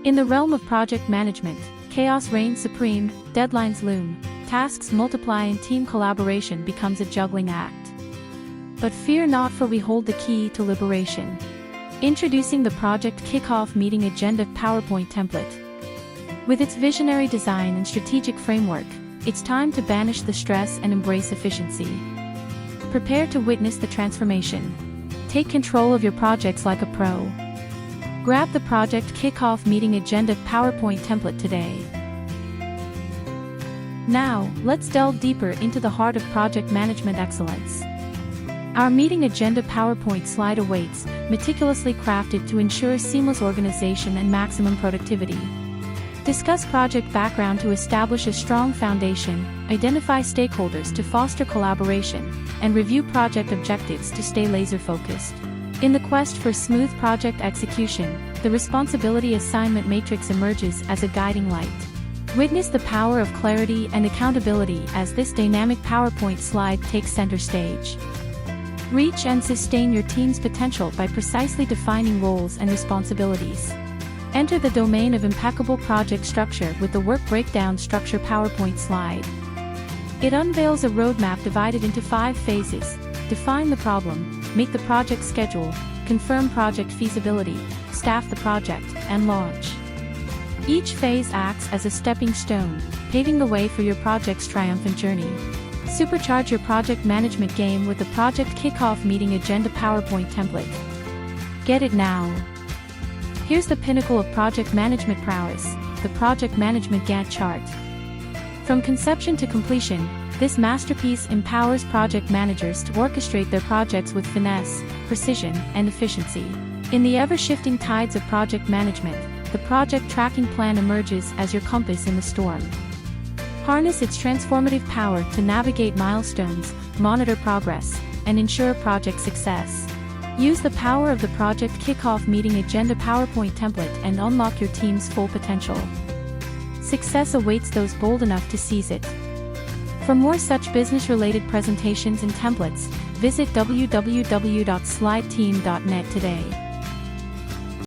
In the realm of project management, chaos reigns supreme, deadlines loom, tasks multiply and team collaboration becomes a juggling act. But fear not, for we hold the key to liberation. Introducing the Project Kickoff Meeting Agenda PowerPoint template. With its visionary design and strategic framework, it's time to banish the stress and embrace efficiency. Prepare to witness the transformation. Take control of your projects like a pro. Grab the Project Kickoff Meeting Agenda PowerPoint template today. Now, let's delve deeper into the heart of project management excellence. Our Meeting Agenda PowerPoint slide awaits, meticulously crafted to ensure seamless organization and maximum productivity. Discuss project background to establish a strong foundation, identify stakeholders to foster collaboration, and review project objectives to stay laser-focused. In the quest for smooth project execution, the Responsibility Assignment Matrix emerges as a guiding light. Witness the power of clarity and accountability as this dynamic PowerPoint slide takes center stage. Reach and sustain your team's potential by precisely defining roles and responsibilities. Enter the domain of impeccable project structure with the Work Breakdown Structure PowerPoint slide. It unveils a roadmap divided into 5 phases: define the problem, make the project schedule, confirm project feasibility, staff the project, and launch. Each phase acts as a stepping stone, paving the way for your project's triumphant journey. Supercharge your project management game with the Project Kickoff Meeting Agenda PowerPoint template. Get it now. Here's the pinnacle of project management prowess, the Project Management Gantt chart. From conception to completion, this masterpiece empowers project managers to orchestrate their projects with finesse, precision, and efficiency. In the ever-shifting tides of project management, the project tracking plan emerges as your compass in the storm. Harness its transformative power to navigate milestones, monitor progress, and ensure project success. Use the power of the Project Kickoff Meeting Agenda PowerPoint template and unlock your team's full potential. Success awaits those bold enough to seize it. For more such business-related presentations and templates, visit www.SlideTeam.net today.